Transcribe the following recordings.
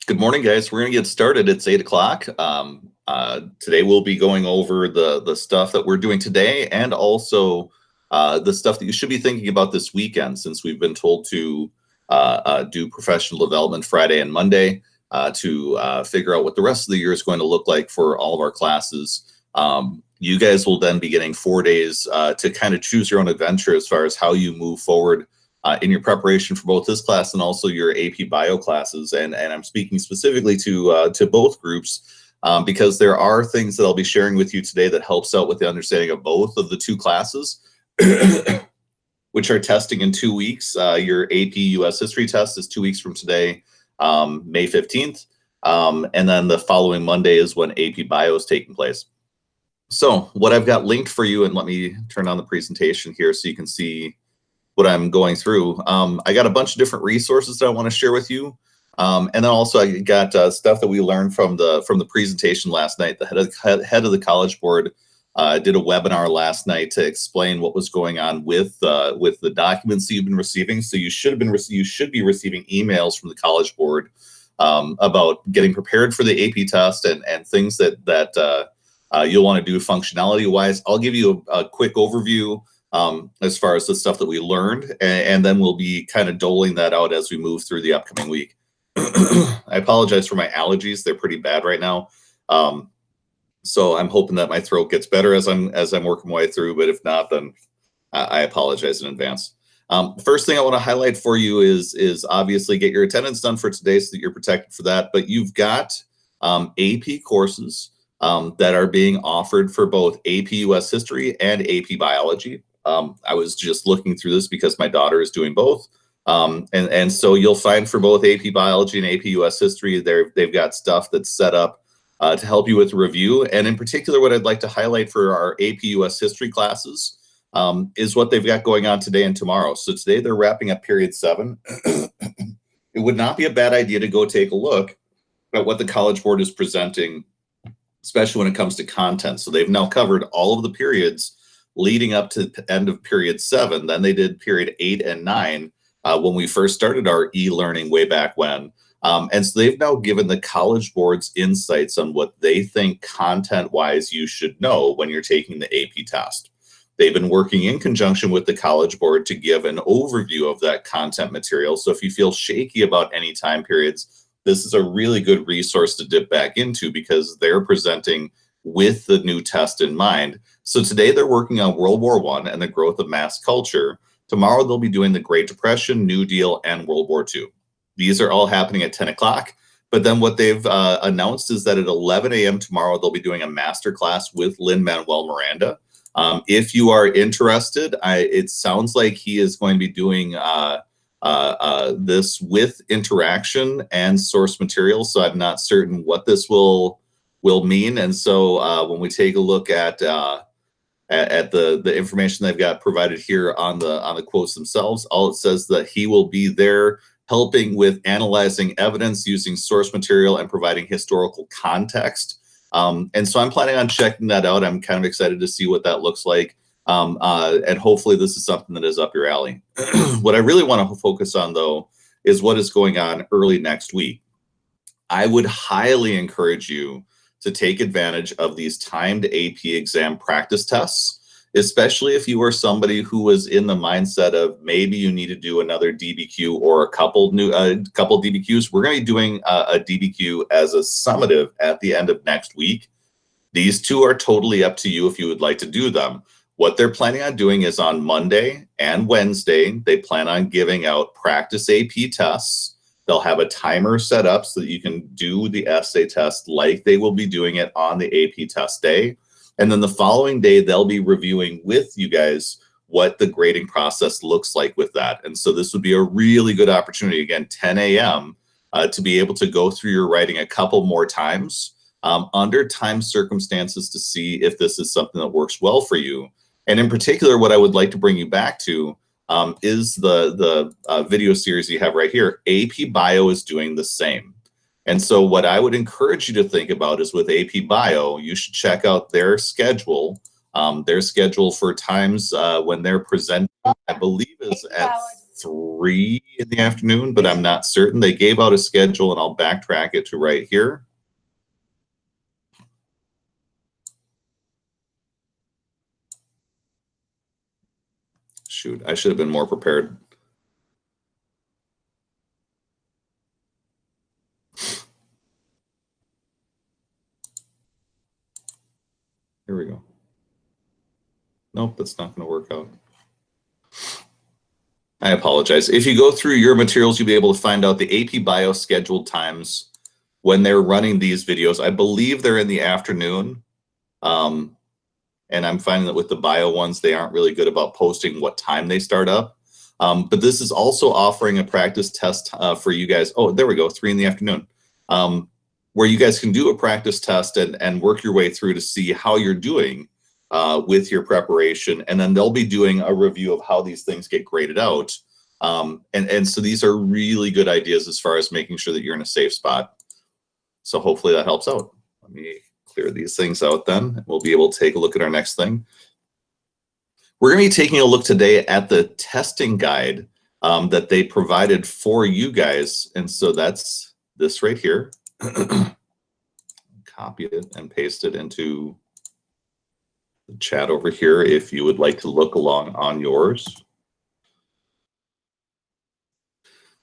Good morning, guys. We're going to get started. It's 8 o'clock. Today we'll be going over the stuff that we're doing today, and also the stuff that you should be thinking about this weekend, since we've been told to do professional development Friday and Monday to figure out what the rest of the year is going to look like for all of our classes. You guys will then be getting 4 days to kind of choose your own adventure as far as how you move forward in your preparation for both this class and also your AP Bio classes. And I'm speaking specifically to both groups because there are things that I'll be sharing with you today that helps out with the understanding of both of the two classes, which are testing in 2 weeks. Your AP US History test is 2 weeks from today, May 15th. And then the following Monday is when AP Bio is taking place. So what I've got linked for you, and let me turn on the presentation here so you can see what I'm going through. I got a bunch of different resources that I want to share with you. And then also I got stuff that we learned from the presentation last night. The head of the College Board did a webinar last night to explain what was going on with the documents that you've been receiving. So you should be receiving emails from the College Board about getting prepared for the AP test and things that you'll want to do functionality wise. I'll give you a quick overview as far as the stuff that we learned, and then we'll be kind of doling that out as we move through the upcoming week. I apologize for my allergies. They're pretty bad right now. So I'm hoping that my throat gets better as I'm working my way through, but if not, then I apologize in advance. First thing I want to highlight for you is obviously get your attendance done for today so that you're protected for that, but you've got AP courses that are being offered for both AP US History and AP Biology. I was just looking through this because my daughter is doing both. And so you'll find for both AP Biology and AP US History, they've got stuff that's set up to help you with review. And in particular, what I'd like to highlight for our AP US History classes is what they've got going on today and tomorrow. So today they're wrapping up period 7. It would not be a bad idea to go take a look at what the College Board is presenting, especially when it comes to content. So they've now covered all of the periods leading up to the end of period 7. Then they did period 8 and 9 when we first started our e-learning way back when. And so they've now given the College Board's insights on what they think content-wise you should know when you're taking the AP test. They've been working in conjunction with the College Board to give an overview of that content material. So if you feel shaky about any time periods, this is a really good resource to dip back into because they're presenting with the new test in mind. So today they're working on World War I and the growth of mass culture. Tomorrow they'll be doing the Great Depression, New Deal, and World War II. These are all happening at 10 o'clock. But then what they've announced is that at 11 a.m. tomorrow, they'll be doing a master class with Lin-Manuel Miranda. If you are interested, it sounds like he is going to be doing this with interaction and source material. So I'm not certain what this will mean. And so when we take a look at the information they've got provided here on the quotes themselves, all it says that he will be there helping with analyzing evidence, using source material, and providing historical context. And so I'm planning on checking that out. I'm kind of excited to see what that looks like. And hopefully this is something that is up your alley. What I really want to focus on, though, is what is going on early next week. I would highly encourage you to take advantage of these timed AP exam practice tests, especially if you are somebody who was in the mindset of maybe you need to do another DBQ or a couple DBQs. We're going to be doing a DBQ as a summative at the end of next week. These two are totally up to you if you would like to do them. What they're planning on doing is on Monday and Wednesday, they plan on giving out practice AP tests. They'll have a timer set up so that you can do the essay test like they will be doing it on the AP test day. And then the following day, they'll be reviewing with you guys what the grading process looks like with that. And so this would be a really good opportunity, again, 10 a.m., to be able to go through your writing a couple more times under time circumstances to see if this is something that works well for you. And in particular, what I would like to bring you back to is the video series you have right here. AP Bio is doing the same. And so what I would encourage you to think about is with AP Bio, you should check out their schedule. Their schedule for times when they're presenting, I believe, is at 3 in the afternoon, but I'm not certain. They gave out a schedule, and I'll backtrack it to right here. Shoot, I should have been more prepared. Here we go. Nope, that's not going to work out. I apologize. If you go through your materials, you'll be able to find out the AP Bio scheduled times when they're running these videos. I believe they're in the afternoon. And I'm finding that with the bio ones, they aren't really good about posting what time they start up. But this is also offering a practice test for you guys. Oh, there we go, 3 in the afternoon, where you guys can do a practice test and work your way through to see how you're doing with your preparation. And then they'll be doing a review of how these things get graded out. And so these are really good ideas as far as making sure that you're in a safe spot. So hopefully that helps out. Let me clear these things out then. We'll be able to take a look at our next thing. We're going to be taking a look today at the testing guide that they provided for you guys. And so that's this right here. Copy it and paste it into the chat over here if you would like to look along on yours.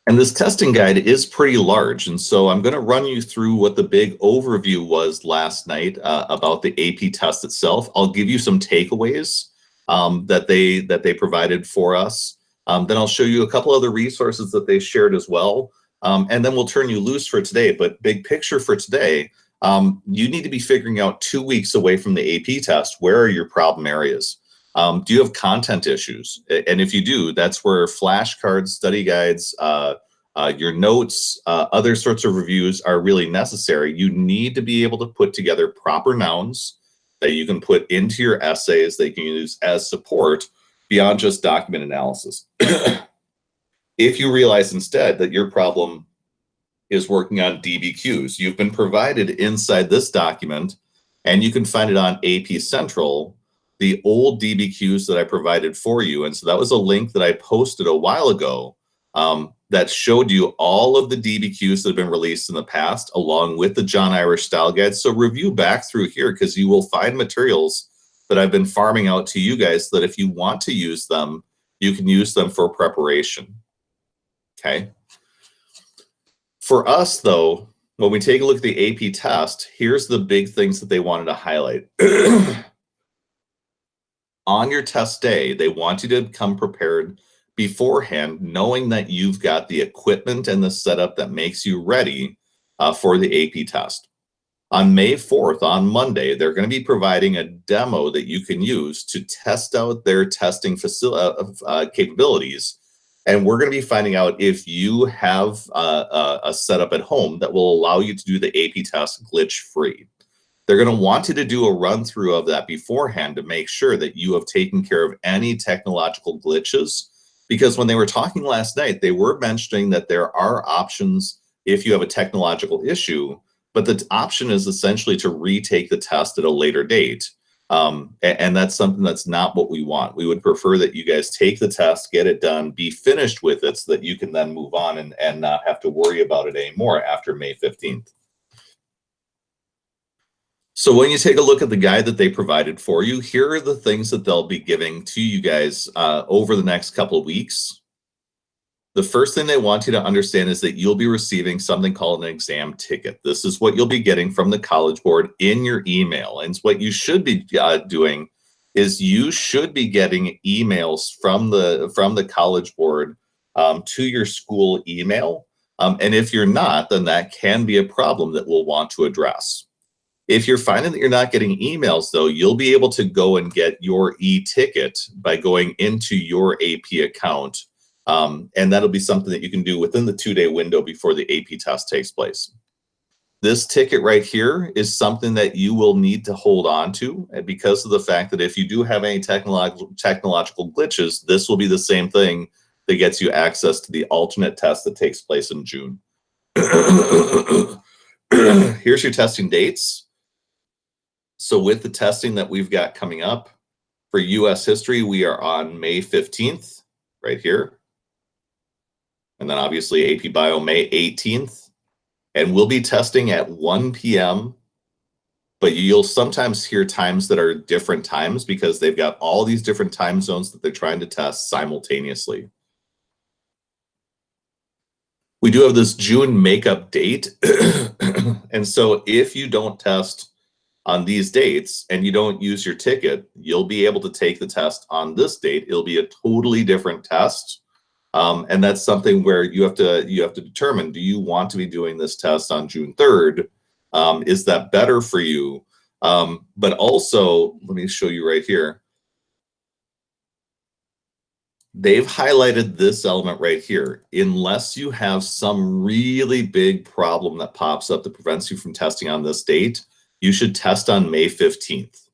And this testing guide is pretty large. And so I'm going to run you through what the big overview was last night about the AP test itself. I'll give you some takeaways that they provided for us. Then I'll show you a couple other resources that they shared as well. And then we'll turn you loose for today. But big picture for today, you need to be figuring out 2 weeks away from the AP test, where are your problem areas? Do you have content issues? And if you do, that's where flashcards, study guides, your notes, other sorts of reviews are really necessary. You need to be able to put together proper nouns that you can put into your essays that you can use as support beyond just document analysis. If you realize instead that your problem is working on DBQs, you've been provided inside this document, and you can find it on AP Central, the old DBQs that I provided for you. And so that was a link that I posted a while ago that showed you all of the DBQs that have been released in the past, along with the John Irish Style Guide. So review back through here, because you will find materials that I've been farming out to you guys that if you want to use them, you can use them for preparation. Okay. For us, though, when we take a look at the AP test, here's the big things that they wanted to highlight. On your test day, they want you to come prepared beforehand, knowing that you've got the equipment and the setup that makes you ready for the AP test. On May 4th, on Monday, they're going to be providing a demo that you can use to test out their testing capabilities. And we're going to be finding out if you have a setup at home that will allow you to do the AP test glitch-free. They're going to want you to do a run through of that beforehand to make sure that you have taken care of any technological glitches. Because when they were talking last night, they were mentioning that there are options if you have a technological issue, but the option is essentially to retake the test at a later date. And that's something that's not what we want. We would prefer that you guys take the test, get it done, be finished with it so that you can then move on and not have to worry about it anymore after May 15th. So when you take a look at the guide that they provided for you, here are the things that they'll be giving to you guys over the next couple of weeks. The first thing they want you to understand is that you'll be receiving something called an exam ticket. This is what you'll be getting from the College Board in your email. And what you should be doing is you should be getting emails from the College Board to your school email. And if you're not, then that can be a problem that we'll want to address. If you're finding that you're not getting emails, though, you'll be able to go and get your e-ticket by going into your AP account. And that'll be something that you can do within the 2-day window before the AP test takes place. This ticket right here is something that you will need to hold on to, and because of the fact that if you do have any technological glitches, this will be the same thing that gets you access to the alternate test that takes place in June. Here's your testing dates. So with the testing that we've got coming up for US history, we are on May 15th, right here. And then obviously AP Bio, May 18th. And we'll be testing at 1 p.m. But you'll sometimes hear times that are different times because they've got all these different time zones that they're trying to test simultaneously. We do have this June makeup date. And so if you don't test on these dates and you don't use your ticket, you'll be able to take the test on this date. It'll be a totally different test. And that's something where you have to determine, do you want to be doing this test on June 3rd? Is that better for you? But also, let me show you right here. They've highlighted this element right here. Unless you have some really big problem that pops up that prevents you from testing on this date, you should test on May 15th,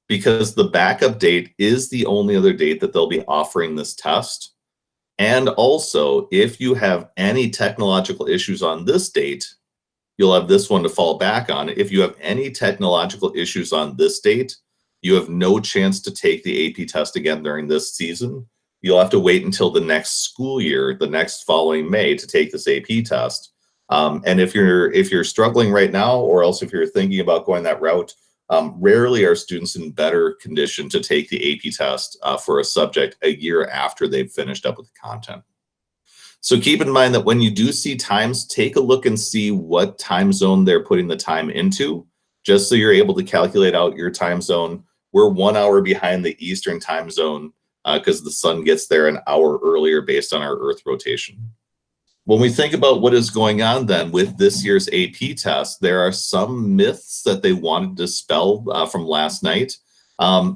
because the backup date is the only other date that they'll be offering this test. And also, if you have any technological issues on this date, you'll have this one to fall back on. If you have any technological issues on this date, you have no chance to take the AP test again during this season. You'll have to wait until the next school year, the next following May, to take this AP test. And if you're struggling right now, or else if you're thinking about going that route, rarely are students in better condition to take the AP test for a subject a year after they've finished up with the content. So keep in mind that when you do see times, take a look and see what time zone they're putting the time into, just so you're able to calculate out your time zone. We're 1 hour behind the Eastern time zone because the sun gets there an hour earlier based on our Earth rotation. When we think about what is going on then with this year's AP test, there are some myths that they wanted to dispel from last night.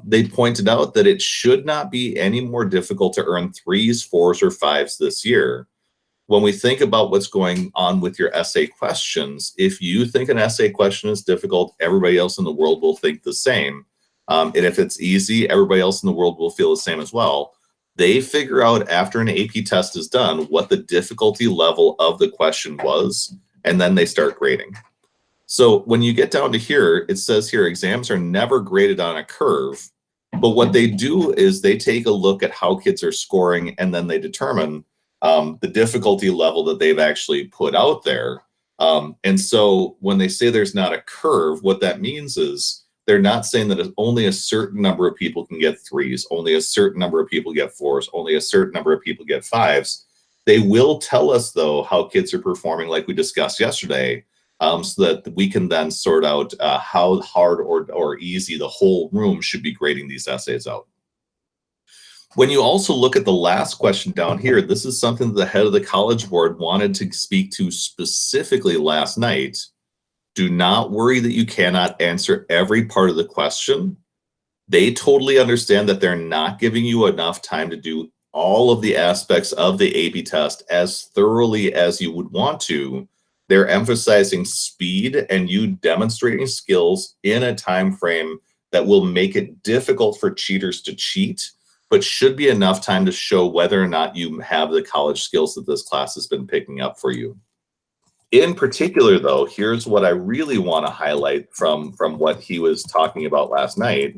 They pointed out that it should not be any more difficult to earn 3s, 4s, or 5s this year. When we think about what's going on with your essay questions, if you think an essay question is difficult, everybody else in the world will think the same. And if it's easy, everybody else in the world will feel the same as well. They figure out after an AP test is done what the difficulty level of the question was, and then they start grading. So when you get down to here, it says here, exams are never graded on a curve, but what they do is they take a look at how kids are scoring, and then they determine the difficulty level that they've actually put out there. And so when they say there's not a curve, what that means is they're not saying that only a certain number of people can get 3s, only a certain number of people get 4s, only a certain number of people get 5s. They will tell us, though, how kids are performing, like we discussed yesterday, so that we can then sort out how hard or easy the whole room should be grading these essays out. When you also look at the last question down here, this is something that the head of the College Board wanted to speak to specifically last night. Do not worry that you cannot answer every part of the question. They totally understand that they're not giving you enough time to do all of the aspects of the AP test as thoroughly as you would want to. They're emphasizing speed and you demonstrating skills in a time frame that will make it difficult for cheaters to cheat, but should be enough time to show whether or not you have the college skills that this class has been picking up for you. In particular, though, here's what I really want to highlight from what he was talking about last night.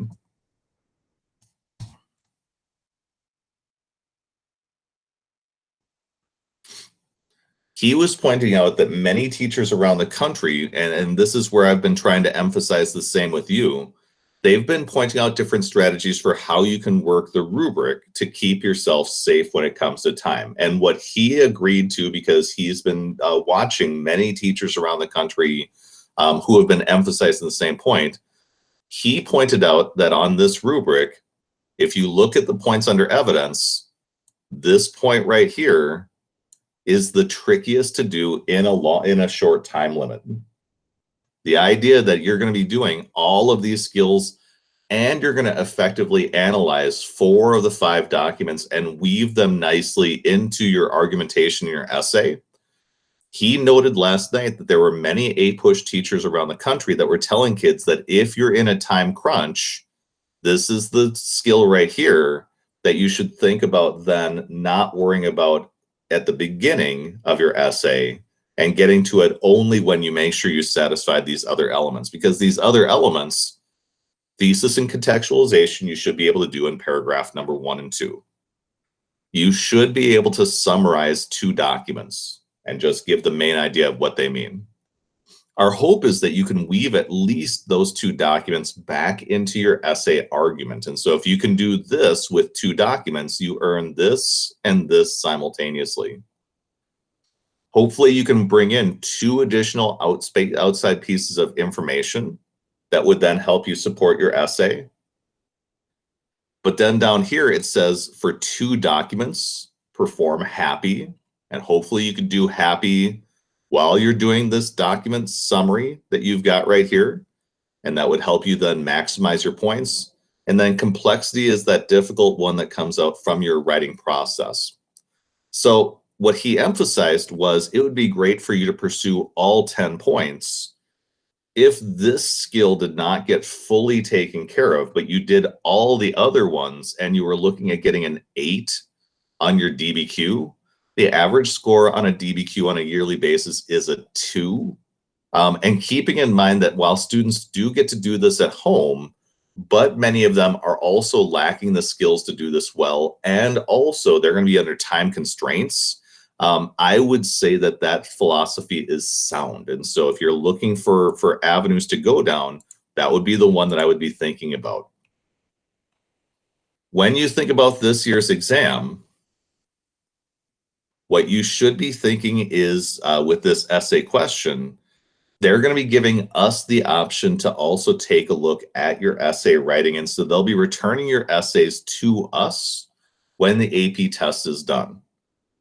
He was pointing out that many teachers around the country, and this is where I've been trying to emphasize the same with you, they've been pointing out different strategies for how you can work the rubric to keep yourself safe when it comes to time. And what he agreed to, because he's been watching many teachers around the country who have been emphasizing the same point, he pointed out that on this rubric, if you look at the points under evidence, this point right here is the trickiest to do in a short time limit. The idea that you're going to be doing all of these skills and you're going to effectively analyze 4 of the 5 documents and weave them nicely into your argumentation in your essay. He noted last night that there were many APUSH teachers around the country that were telling kids that if you're in a time crunch, this is the skill right here that you should think about then not worrying about at the beginning of your essay and getting to it only when you make sure you satisfied these other elements, because these other elements, thesis and contextualization, you should be able to do in paragraph number 1 and 2. You should be able to summarize 2 documents and just give the main idea of what they mean. Our hope is that you can weave at least those 2 documents back into your essay argument. And so if you can do this with 2 documents, you earn this and this simultaneously. Hopefully you can bring in 2 additional outside pieces of information that would then help you support your essay. But then down here it says for 2 documents, perform happy, and hopefully you can do happy while you're doing this document summary that you've got right here, and that would help you then maximize your points. And then complexity is that difficult one that comes out from your writing process. So what he emphasized was it would be great for you to pursue all 10 points if this skill did not get fully taken care of, but you did all the other ones and you were looking at getting an 8 on your DBQ. The average score on a DBQ on a yearly basis is a 2. And keeping in mind that while students do get to do this at home, but many of them are also lacking the skills to do this well, and also they're going to be under time constraints. I would say that that philosophy is sound. And so if you're looking for avenues to go down, that would be the one that I would be thinking about. When you think about this year's exam, what you should be thinking is with this essay question, they're going to be giving us the option to also take a look at your essay writing. And so they'll be returning your essays to us when the AP test is done.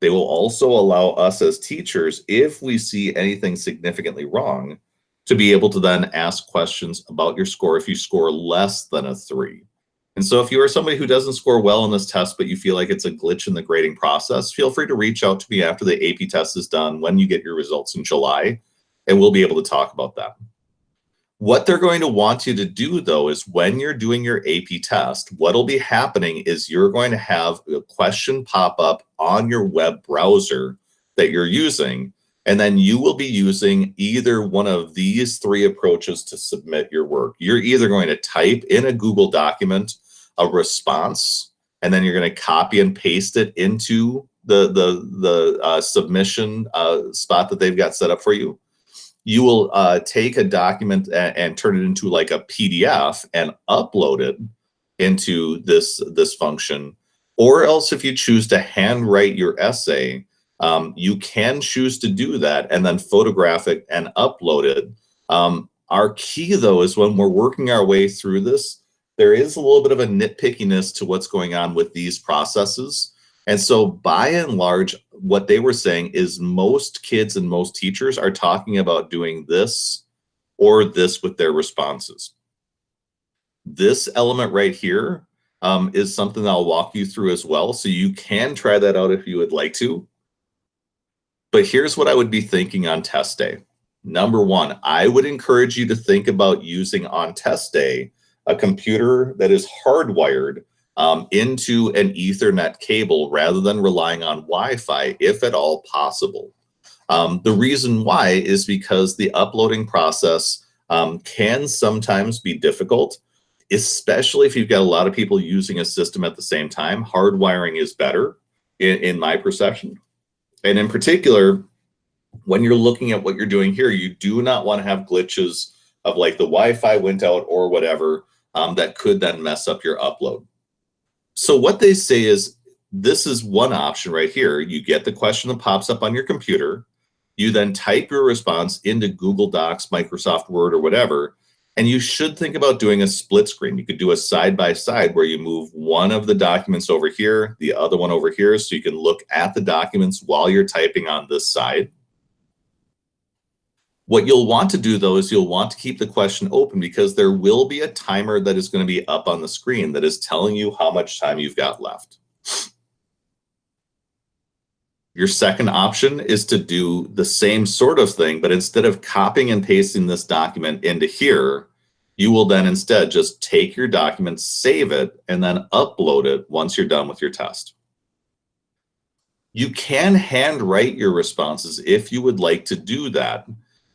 They will also allow us as teachers, if we see anything significantly wrong, to be able to then ask questions about your score if you score less than a 3. And so if you are somebody who doesn't score well on this test, but you feel like it's a glitch in the grading process, feel free to reach out to me after the AP test is done when you get your results in July, and we'll be able to talk about that. What they're going to want you to do, though, is when you're doing your AP test, what'll be happening is you're going to have a question pop up on your web browser that you're using, and then you will be using either one of these 3 approaches to submit your work. You're either going to type in a Google document a response, and then you're going to copy and paste it into the submission spot that they've got set up for you. You will take a document and turn it into like a PDF and upload it into this function. Or else if you choose to handwrite your essay, you can choose to do that and then photograph it and upload it. Our key, though, is when we're working our way through this, there is a little bit of a nitpickiness to what's going on with these processes. And so by and large, what they were saying is most kids and most teachers are talking about doing this or this with their responses. This element right here is something that I'll walk you through as well. So you can try that out if you would like to. But here's what I would be thinking on test day. Number 1, I would encourage you to think about using on test day a computer that is hardwired into an Ethernet cable rather than relying on Wi-Fi, if at all possible. The reason why is because the uploading process can sometimes be difficult, especially if you've got a lot of people using a system at the same time. Hardwiring is better in my perception. And in particular, when you're looking at what you're doing here, you do not want to have glitches of like the Wi-Fi went out or whatever, that could then mess up your upload. So what they say is this is one option right here. You get the question that pops up on your computer. You then type your response into Google Docs, Microsoft Word, or whatever. And you should think about doing a split screen. You could do a side by side where you move one of the documents over here, the other one over here, so you can look at the documents while you're typing on this side. What you'll want to do, though, is you'll want to keep the question open because there will be a timer that is going to be up on the screen that is telling you how much time you've got left. Your second option is to do the same sort of thing, but instead of copying and pasting this document into here, you will then instead just take your document, save it, and then upload it once you're done with your test. You can handwrite your responses if you would like to do that.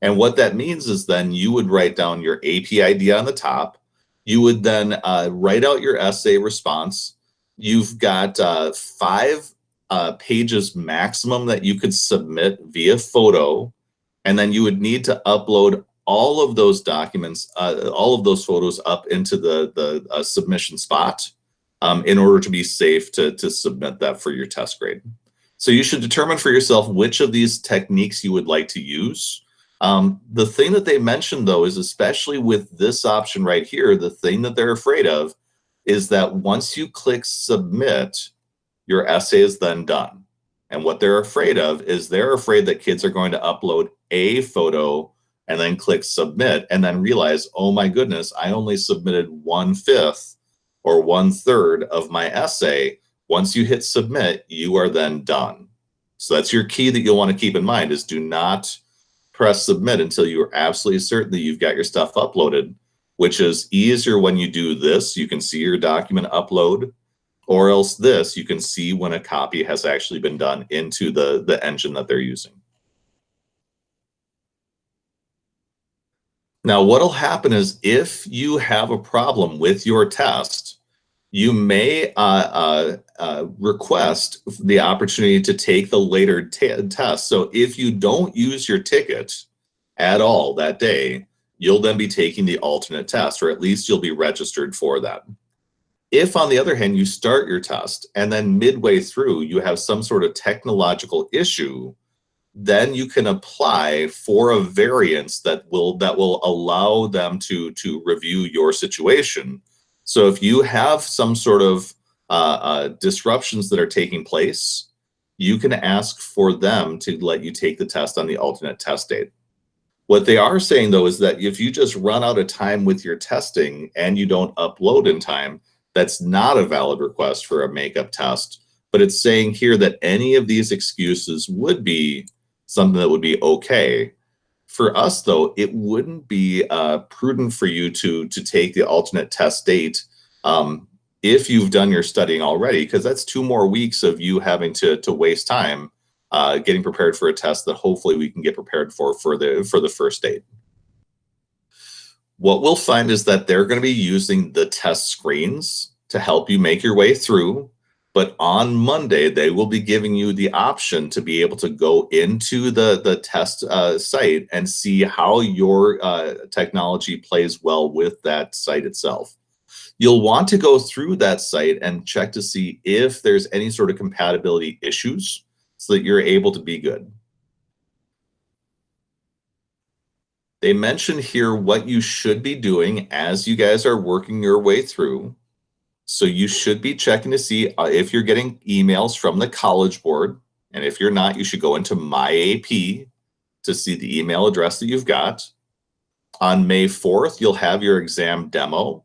And what that means is then you would write down your AP ID on the top. You would then write out your essay response. You've got 5 pages maximum that you could submit via photo. And then you would need to upload all of those documents, all of those photos up into the submission spot in order to be safe to submit that for your test grade. So you should determine for yourself which of these techniques you would like to use. The thing that they mentioned, though, is especially with this option right here, the thing that they're afraid of is that once you click submit, your essay is then done. And what they're afraid of is they're afraid that kids are going to upload a photo and then click submit and then realize, oh my goodness, I only submitted 1/5 or 1/3 of my essay. Once you hit submit, you are then done. So that's your key that you'll want to keep in mind is do not press submit until you are absolutely certain that you've got your stuff uploaded, which is easier when you do this. You can see your document upload, or else this, you can see when a copy has actually been done into the engine that they're using. Now, what'll happen is if you have a problem with your test, you may request the opportunity to take the later test. So if you don't use your ticket at all that day, you'll then be taking the alternate test, or at least you'll be registered for that. If, on the other hand, you start your test and then midway through you have some sort of technological issue, then you can apply for a variance that will allow them to review your situation. So if you have some sort of disruptions that are taking place, you can ask for them to let you take the test on the alternate test date. What they are saying, though, is that if you just run out of time with your testing and you don't upload in time, that's not a valid request for a makeup test. But it's saying here that any of these excuses would be something that would be okay. For us, though, it wouldn't be prudent for you to take the alternate test date if you've done your studying already, because that's 2 more weeks of you having to waste time getting prepared for a test that hopefully we can get prepared for the first date. What we'll find is that they're going to be using the test screens to help you make your way through. But on Monday, they will be giving you the option to be able to go into the test site and see how your technology plays well with that site itself. You'll want to go through that site and check to see if there's any sort of compatibility issues so that you're able to be good. They mention here what you should be doing as you guys are working your way through. So you should be checking to see if you're getting emails from the College Board. And if you're not, you should go into My AP to see the email address that you've got. On May 4th, you'll have your exam demo,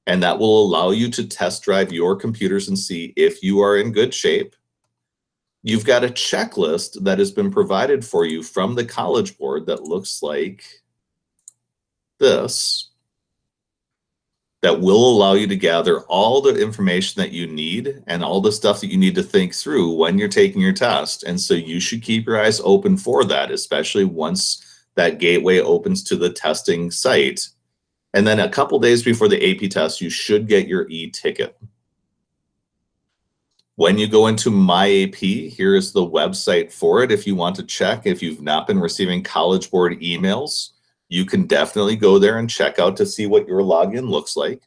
and that will allow you to test drive your computers and see if you are in good shape. You've got a checklist that has been provided for you from the College Board that looks like this, that will allow you to gather all the information that you need and all the stuff that you need to think through when you're taking your test. And so you should keep your eyes open for that, especially once that gateway opens to the testing site. And then a couple days before the AP test, you should get your e-ticket. When you go into My AP, here is the website for it. If you want to check, if you've not been receiving College Board emails, you can definitely go there and check out to see what your login looks like.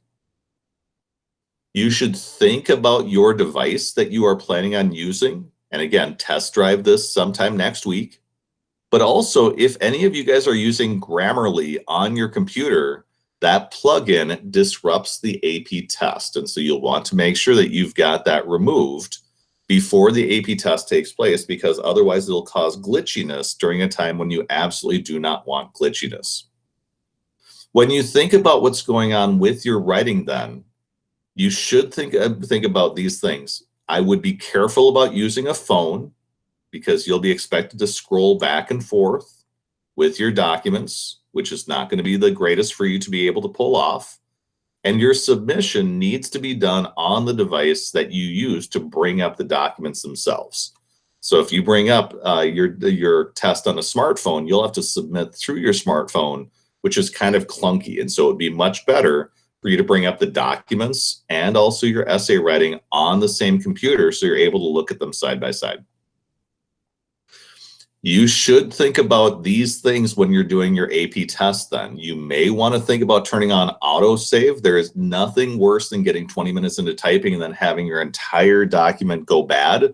You should think about your device that you are planning on using. And again, test drive this sometime next week. But also, if any of you guys are using Grammarly on your computer, that plugin disrupts the AP test. And so you'll want to make sure that you've got that removed before the AP test takes place, because otherwise it'll cause glitchiness during a time when you absolutely do not want glitchiness. When you think about what's going on with your writing, then you should think about these things. I would be careful about using a phone because you'll be expected to scroll back and forth with your documents, which is not going to be the greatest for you to be able to pull off. And your submission needs to be done on the device that you use to bring up the documents themselves. So if you bring up your test on a smartphone, you'll have to submit through your smartphone, which is kind of clunky. And so it'd be much better for you to bring up the documents and also your essay writing on the same computer so you're able to look at them side by side. You should think about these things when you're doing your AP test then. You may want to think about turning on autosave. There is nothing worse than getting 20 minutes into typing and then having your entire document go bad.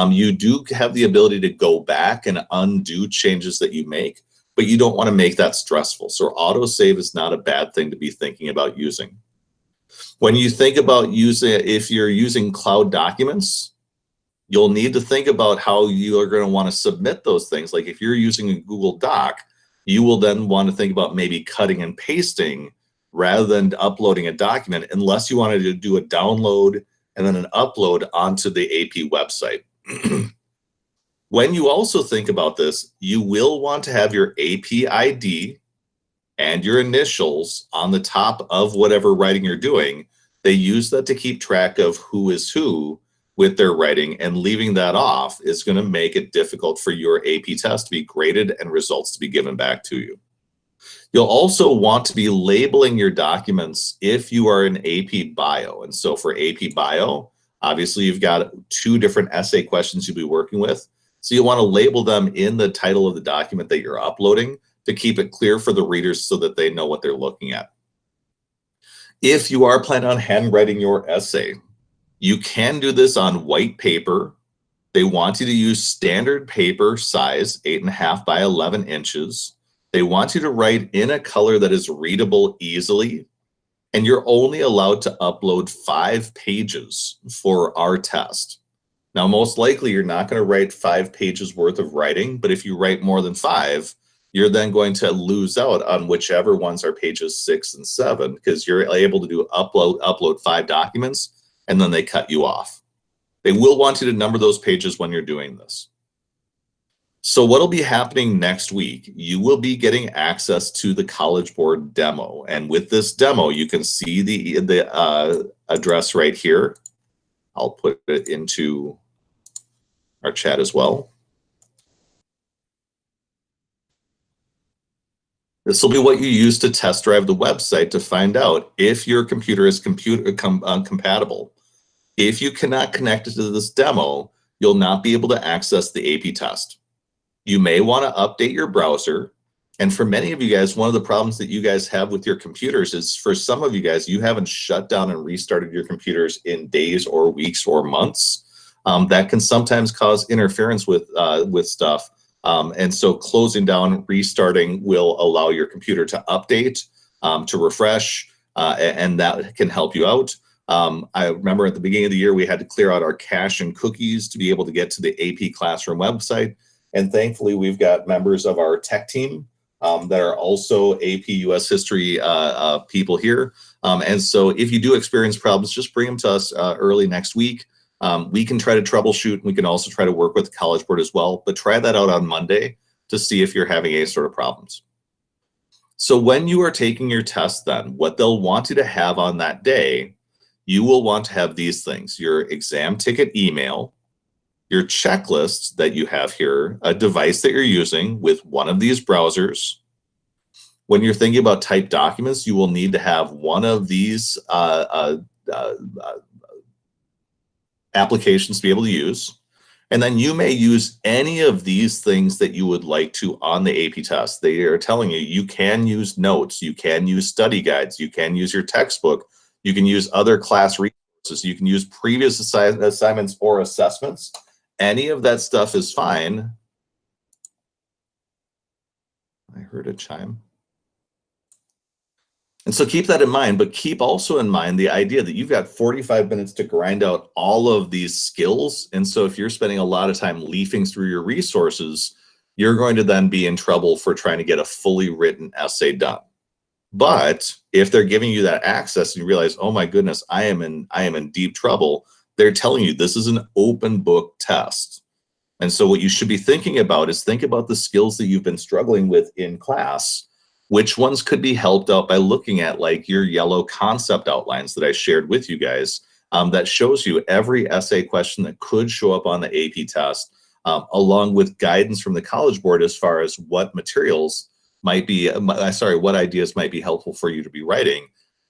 You do have the ability to go back and undo changes that you make, but you don't want to make that stressful. So autosave is not a bad thing to be thinking about using. When you think about if you're using cloud documents, you'll need to think about how you are going to want to submit those things. Like if you're using a Google Doc, you will then want to think about maybe cutting and pasting rather than uploading a document, unless you wanted to do a download and then an upload onto the AP website. When you also think about this, you will want to have your AP ID and your initials on the top of whatever writing you're doing. They use that to keep track of who is who with their writing, and leaving that off is going to make it difficult for your AP test to be graded and results to be given back to you. You'll also want to be labeling your documents if you are in AP Bio. And so for AP Bio, obviously you've got 2 different essay questions you'll be working with. So you want to label them in the title of the document that you're uploading to keep it clear for the readers so that they know what they're looking at. If you are planning on handwriting your essay, you can do this on white paper. They want you to use standard paper size, 8.5 by 11 inches. They want you to write in a color that is readable easily. And you're only allowed to upload 5 pages for our test. Now, most likely you're not going to write 5 pages worth of writing, but if you write more than 5, you're then going to lose out on whichever ones are pages 6 and 7, because you're able to do upload 5 documents, and then they cut you off. They will want you to number those pages when you're doing this. So what'll be happening next week, you will be getting access to the College Board demo. And with this demo, you can see the address right here. I'll put it into our chat as well. This will be what you use to test drive the website to find out if your computer is compatible. If you cannot connect it to this demo, you'll not be able to access the AP test. You may want to update your browser. And for many of you guys, one of the problems that you guys have with your computers is, for some of you guys, you haven't shut down and restarted your computers in days or weeks or months. That can sometimes cause interference with stuff. And so closing down, restarting will allow your computer to update, to refresh, and that can help you out. I remember at the beginning of the year, we had to clear out our cache and cookies to be able to get to the AP Classroom website. And thankfully, we've got members of our tech team that are also AP US History people here. And so if you do experience problems, just bring them to us early next week. We can try to troubleshoot. We can also try to work with the College Board as well, but try that out on Monday to see if you're having any sort of problems. So when you are taking your test then, what they'll want you to have on that day, you will want to have these things: your exam ticket email, your checklist that you have here, a device that you're using with one of these browsers. When you're thinking about typed documents, you will need to have one of these applications to be able to use. And then you may use any of these things that you would like to on the AP test. They are telling you you can use notes, you can use study guides, you can use your textbook, you can use other class resources, you can use previous assignments or assessments. Any of that stuff is fine. I heard a chime. And so keep that in mind, but keep also in mind the idea that you've got 45 minutes to grind out all of these skills. And so if you're spending a lot of time leafing through your resources, you're going to then be in trouble for trying to get a fully written essay done. But if they're giving you that access and you realize, oh my goodness, I am in deep trouble, they're telling you this is an open book test. And so what you should be thinking about is think about the skills that you've been struggling with in class. Which ones could be helped out by looking at like your yellow concept outlines that I shared with you guys that shows you every essay question that could show up on the AP test, along with guidance from the College Board as far as what materials might be, what ideas might be helpful for you to be writing.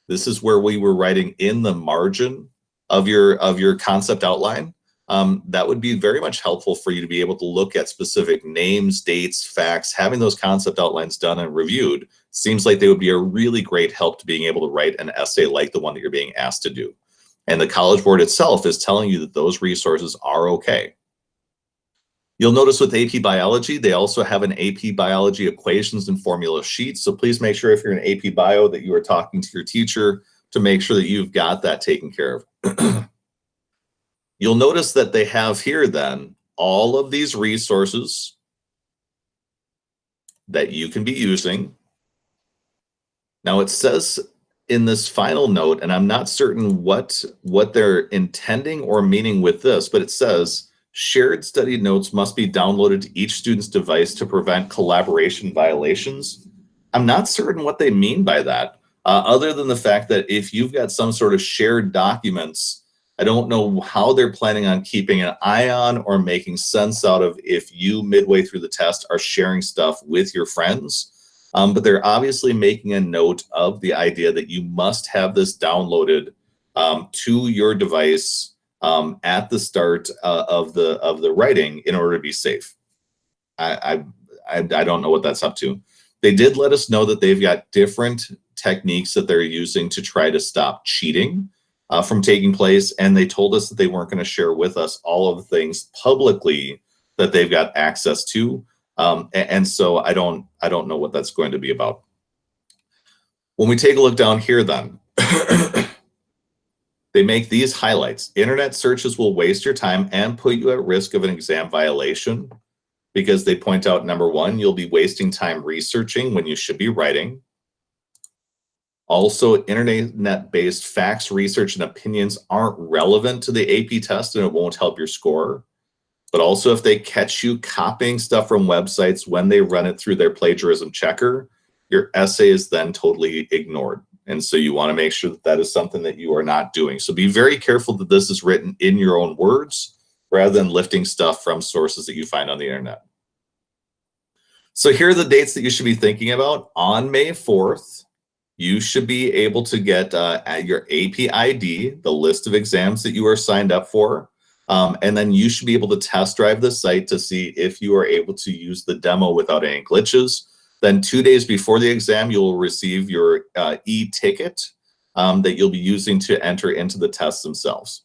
This is where we were writing in the margin of your concept outline. That would be very much helpful for you to be able to look at specific names, dates, facts. Having those concept outlines done and reviewed seems like they would be a really great help to being able to write an essay like the one that you're being asked to do. And the College Board itself is telling you that those resources are okay. You'll notice with AP Biology, they also have an AP Biology equations and formula sheet. So please make sure if you're in AP Bio that you are talking to your teacher to make sure that you've got that taken care of. You'll notice that they have here then all of these resources that you can be using. Now it says in this final note, and I'm not certain what they're intending or meaning with this, but it says shared study notes must be downloaded to each student's device to prevent collaboration violations. I'm not certain what they mean by that, other than the fact that if you've got some sort of shared documents, I don't know how they're planning on keeping an eye on or making sense out of if you midway through the test are sharing stuff with your friends. But they're obviously making a note of the idea that you must have this downloaded to your device at the start of the writing in order to be safe. I don't know what that's up to. They did let us know that they've got different techniques that they're using to try to stop cheating from taking place, and they told us that they weren't going to share with us all of the things publicly that they've got access to, and so I don't know what that's going to be about. When we take a look down here, then they make these highlights. Internet searches will waste your time and put you at risk of an exam violation because they point out, number one, you'll be wasting time researching when you should be writing. Also, internet-based facts, research, and opinions aren't relevant to the AP test and it won't help your score. But also, if they catch you copying stuff from websites when they run it through their plagiarism checker, your essay is then totally ignored. And so you want to make sure that that is something that you are not doing. So be very careful that this is written in your own words rather than lifting stuff from sources that you find on the internet. So here are the dates that you should be thinking about. On May 4th, you should be able to get your AP ID, the list of exams that you are signed up for. And then you should be able to test drive the site to see if you are able to use the demo without any glitches. Then 2 days before the exam, you will receive your e-ticket that you'll be using to enter into the tests themselves.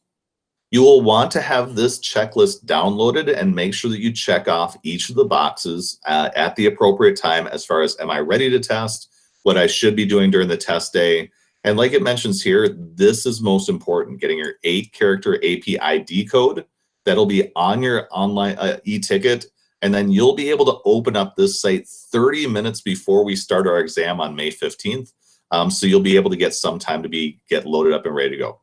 You will want to have this checklist downloaded and make sure that you check off each of the boxes at the appropriate time as far as, am I ready to test? What I should be doing during the test day. And like it mentions here, this is most important, getting your 8-character AP ID code. That'll be on your online e-ticket. And then you'll be able to open up this site 30 minutes before we start our exam on May 15th. So you'll be able to get some time to get loaded up and ready to go.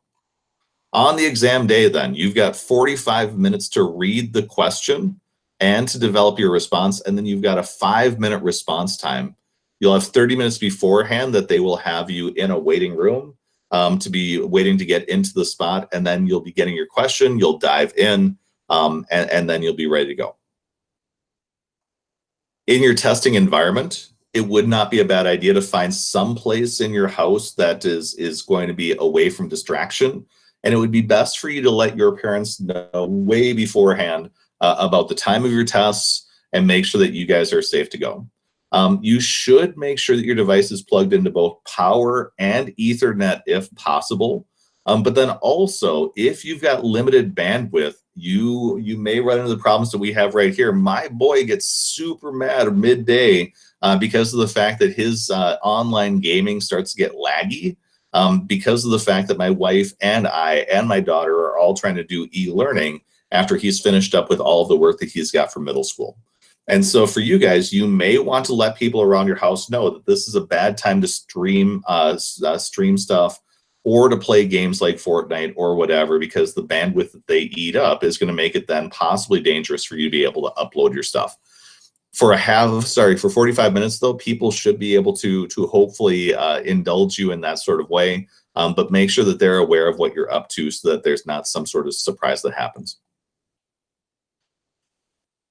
On the exam day then, you've got 45 minutes to read the question and to develop your response. And then you've got a 5-minute response time. You'll have 30 minutes beforehand that they will have you in a waiting room to be waiting to get into the spot. And then you'll be getting your question, you'll dive in, and then you'll be ready to go. In your testing environment, it would not be a bad idea to find some place in your house that is going to be away from distraction. And it would be best for you to let your parents know way beforehand about the time of your tests and make sure that you guys are safe to go. You should make sure that your device is plugged into both power and Ethernet if possible. But then also, if you've got limited bandwidth, you may run into the problems that we have right here. My boy gets super mad midday because of the fact that his online gaming starts to get laggy because of the fact that my wife and I and my daughter are all trying to do e-learning after he's finished up with all of the work that he's got from middle school. And so for you guys, you may want to let people around your house know that this is a bad time to stream stuff or to play games like Fortnite or whatever, because the bandwidth that they eat up is going to make it then possibly dangerous for you to be able to upload your stuff. For 45 minutes though, people should be able to hopefully indulge you in that sort of way, but make sure that they're aware of what you're up to so that there's not some sort of surprise that happens.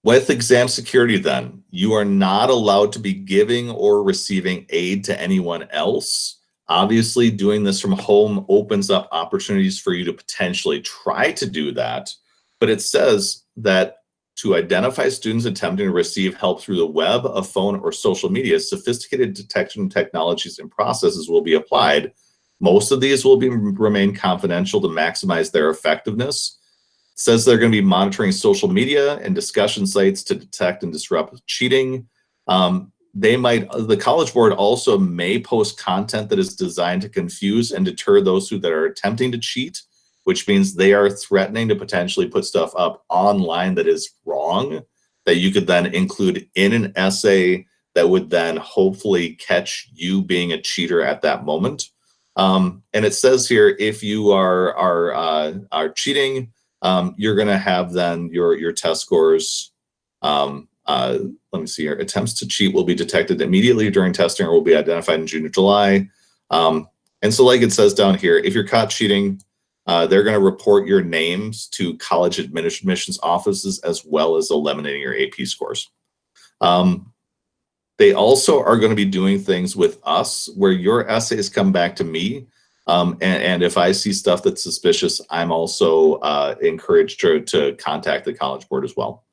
With exam security then, you are not allowed to be giving or receiving aid to anyone else. Obviously, doing this from home opens up opportunities for you to potentially try to do that, but it says that to identify students attempting to receive help through the web, a phone, or social media, sophisticated detection technologies and processes will be applied. Most of these will remain confidential to maximize their effectiveness. It says they're going to be monitoring social media and discussion sites to detect and disrupt cheating. The College Board also may post content that is designed to confuse and deter those that are attempting to cheat, which means they are threatening to potentially put stuff up online that is wrong, that you could then include in an essay that would then hopefully catch you being a cheater at that moment. And it says here, if you are cheating, you're going to have then your test scores. Let me see here. Attempts to cheat will be detected immediately during testing or will be identified in June or July. And so like it says down here, if you're caught cheating, they're going to report your names to college admissions offices as well as eliminating your AP scores. They also are going to be doing things with us where your essays come back to me. And if I see stuff that's suspicious, I'm also encouraged to contact the College Board as well.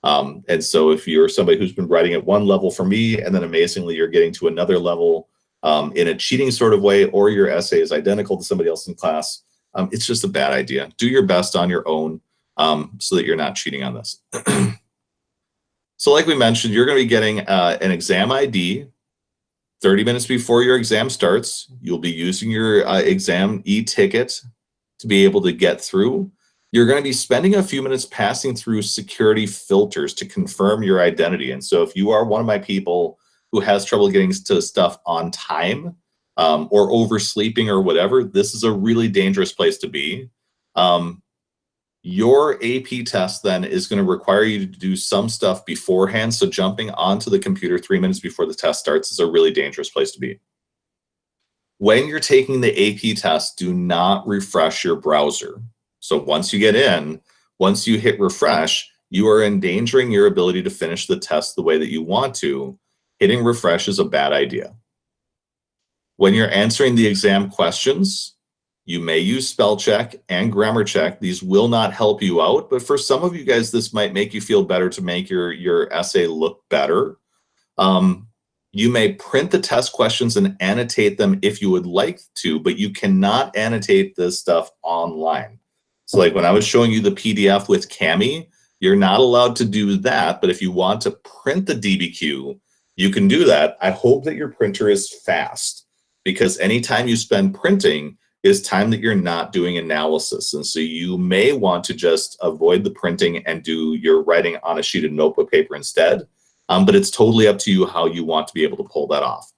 And so if you're somebody who's been writing at one level for me, and then amazingly you're getting to another level in a cheating sort of way, or your essay is identical to somebody else in class, it's just a bad idea. Do your best on your own so that you're not cheating on this. So like we mentioned, you're going to be getting an exam ID 30 minutes before your exam starts. You'll be using your exam e-ticket to be able to get through. You're going to be spending a few minutes passing through security filters to confirm your identity. And so if you are one of my people who has trouble getting to stuff on time or oversleeping or whatever, this is a really dangerous place to be. Your AP test then is going to require you to do some stuff beforehand. So jumping onto the computer 3 minutes before the test starts is a really dangerous place to be. When you're taking the AP test, do not refresh your browser. So once you get in, once you hit refresh, you are endangering your ability to finish the test the way that you want to. Hitting refresh is a bad idea. When you're answering the exam questions, you may use spell check and grammar check. These will not help you out, but for some of you guys, this might make you feel better to make your essay look better. You may print the test questions and annotate them if you would like to, but you cannot annotate this stuff online. So like when I was showing you the PDF with Kami, you're not allowed to do that, but if you want to print the DBQ, you can do that. I hope that your printer is fast, because anytime you spend printing is time that you're not doing analysis. And so you may want to just avoid the printing and do your writing on a sheet of notebook paper instead. But it's totally up to you how you want to be able to pull that off.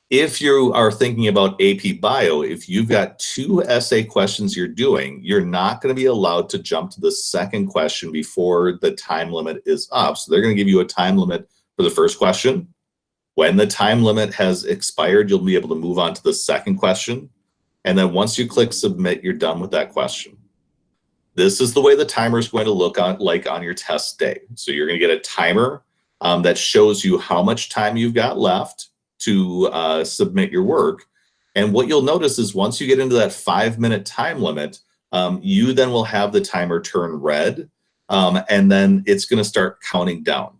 If you are thinking about AP Bio, if you've got 2 essay questions you're doing, you're not going to be allowed to jump to the second question before the time limit is up. So they're going to give you a time limit for the first question. When the time limit has expired, you'll be able to move on to the second question. And then once you click submit, you're done with that question. This is the way the timer is going to look like on your test day. So you're going to get a timer that shows you how much time you've got left to submit your work. And what you'll notice is once you get into that 5-minute time limit, you then will have the timer turn red, and then it's going to start counting down.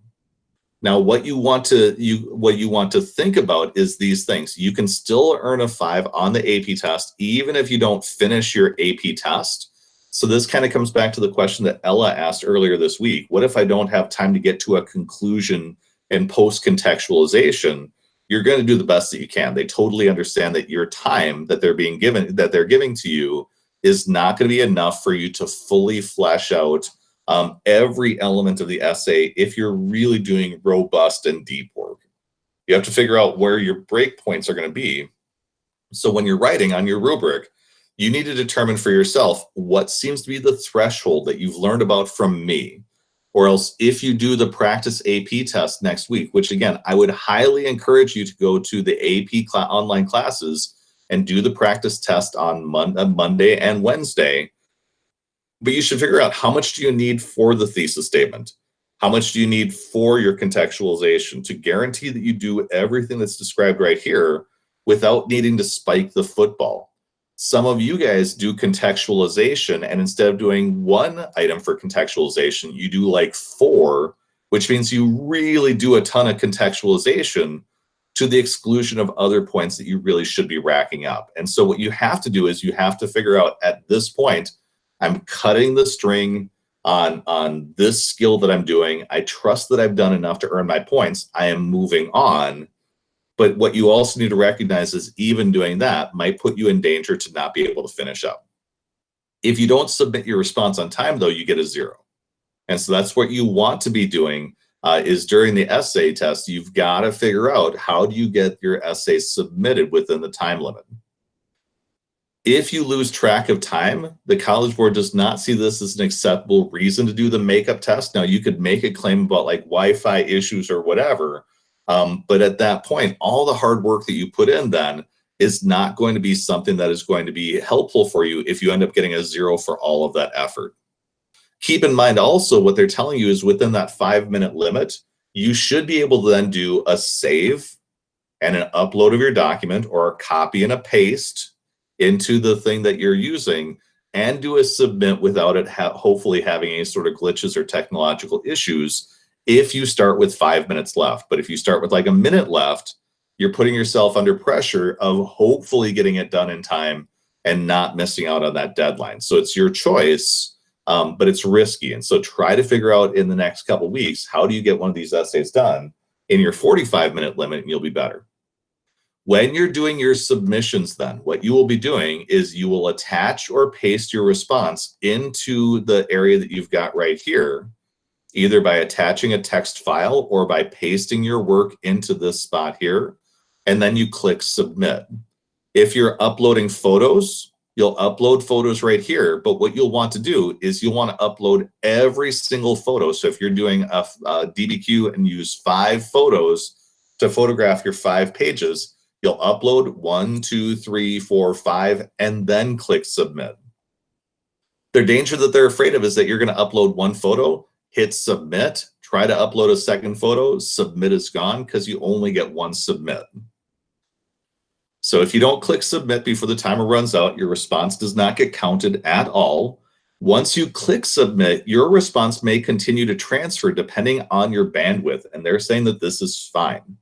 Now, what you want to think about is these things. You can still earn a 5 on the AP test, even if you don't finish your AP test. So this kind of comes back to the question that Ella asked earlier this week. What if I don't have time to get to a conclusion and post contextualization? You're going to do the best that you can. They totally understand that your time that they're giving to you is not going to be enough for you to fully flesh out every element of the essay if you're really doing robust and deep work. You have to figure out where your breakpoints are going to be. So when you're writing on your rubric, you need to determine for yourself what seems to be the threshold that you've learned about from me. Or else if you do the practice AP test next week, which again, I would highly encourage you to go to the AP online classes and do the practice test on Monday and Wednesday. But you should figure out, how much do you need for the thesis statement? How much do you need for your contextualization to guarantee that you do everything that's described right here without needing to spike the football? Some of you guys do contextualization, and instead of doing one item for contextualization, you do like 4, which means you really do a ton of contextualization to the exclusion of other points that you really should be racking up. And so what you have to do is you have to figure out, at this point, I'm cutting the string on this skill that I'm doing. I trust that I've done enough to earn my points. I am moving on. But what you also need to recognize is even doing that might put you in danger to not be able to finish up. If you don't submit your response on time, though, you get a 0. And so that's what you want to be doing is during the essay test, you've got to figure out, how do you get your essay submitted within the time limit? If you lose track of time, the College Board does not see this as an acceptable reason to do the makeup test. Now, you could make a claim about like Wi-Fi issues or whatever, but at that point, all the hard work that you put in then is not going to be something that is going to be helpful for you if you end up getting a 0 for all of that effort. Keep in mind also, what they're telling you is within that 5-minute limit, you should be able to then do a save and an upload of your document, or a copy and a paste into the thing that you're using, and do a submit without it hopefully having any sort of glitches or technological issues if you start with 5 minutes left. But if you start with like a minute left, you're putting yourself under pressure of hopefully getting it done in time and not missing out on that deadline. So it's your choice, but it's risky. And so try to figure out in the next couple of weeks, how do you get one of these essays done in your 45-minute limit, and you'll be better. When you're doing your submissions, then what you will be doing is you will attach or paste your response into the area that you've got right here, either by attaching a text file or by pasting your work into this spot here, and then you click submit. If you're uploading photos, you'll upload photos right here, but what you'll want to do is you'll want to upload every single photo. So if you're doing a DBQ and use 5 photos to photograph your 5 pages, you'll upload 1, 2, 3, 4, 5, and then click submit. The danger that they're afraid of is that you're going to upload 1 photo, hit submit, try to upload a second photo, submit is gone because you only get 1 submit. So if you don't click submit before the timer runs out, your response does not get counted at all. Once you click submit, your response may continue to transfer depending on your bandwidth, and they're saying that this is fine.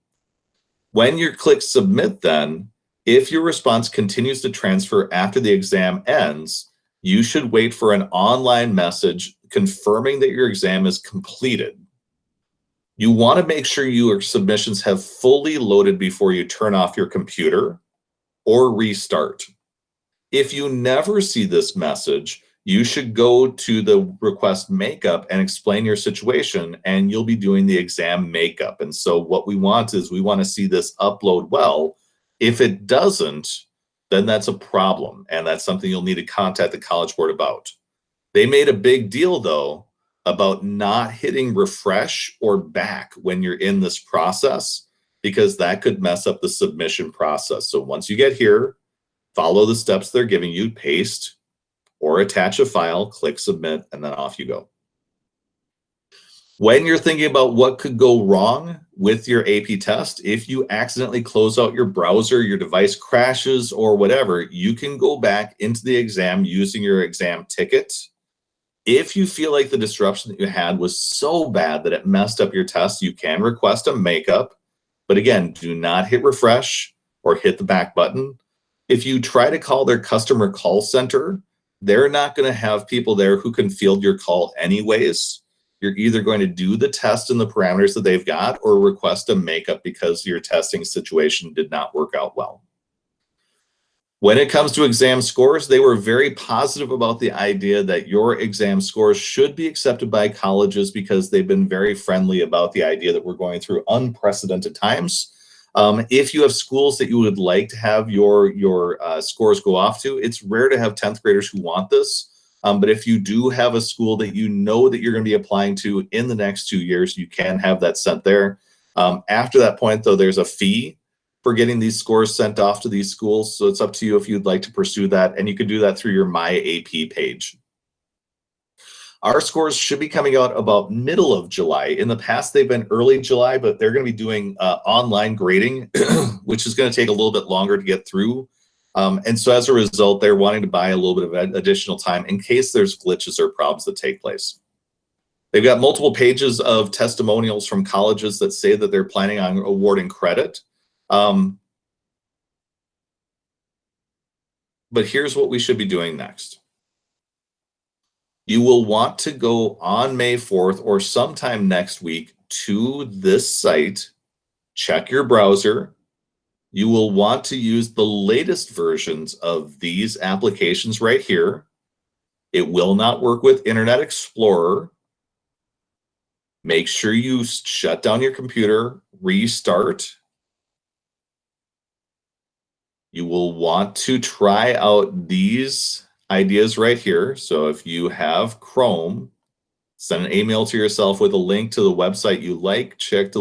When you click submit, then, if your response continues to transfer after the exam ends, you should wait for an online message confirming that your exam is completed. You want to make sure your submissions have fully loaded before you turn off your computer or restart. If you never see this message, you should go to the request makeup and explain your situation, and you'll be doing the exam makeup. And so what we want is we want to see this upload well. If it doesn't, then that's a problem, and that's something you'll need to contact the College Board about. They made a big deal, though, about not hitting refresh or back when you're in this process, because that could mess up the submission process. So once you get here, follow the steps they're giving you, paste or attach a file, click submit, and then off you go. When you're thinking about what could go wrong with your AP test, if you accidentally close out your browser, your device crashes or whatever, you can go back into the exam using your exam ticket. If you feel like the disruption that you had was so bad that it messed up your test, you can request a makeup. But again, do not hit refresh or hit the back button. If you try to call their customer call center, they're not going to have people there who can field your call anyways. You're either going to do the test in the parameters that they've got or request a makeup because your testing situation did not work out well. When it comes to exam scores, they were very positive about the idea that your exam scores should be accepted by colleges because they've been very friendly about the idea that we're going through unprecedented times. If you have schools that you would like to have your scores go off to, it's rare to have 10th graders who want this. But if you do have a school that you know that you're going to be applying to in the next 2 years, you can have that sent there. After that point, though, there's a fee for getting these scores sent off to these schools. So it's up to you if you'd like to pursue that. And you can do that through your My AP page. Our scores should be coming out about middle of July. In the past, they've been early July, but they're going to be doing online grading, which is going to take a little bit longer to get through. And so as a result, they're wanting to buy a little bit of additional time in case there's glitches or problems that take place. They've got multiple pages of testimonials from colleges that say that they're planning on awarding credit. But here's what we should be doing next. You will want to go on May 4th or sometime next week to this site, check your browser. You will want to use the latest versions of these applications right here. It will not work with Internet Explorer. Make sure you shut down your computer, restart. You will want to try out these ideas right here. So if you have Chrome, send an email to yourself with a link to the website you like, click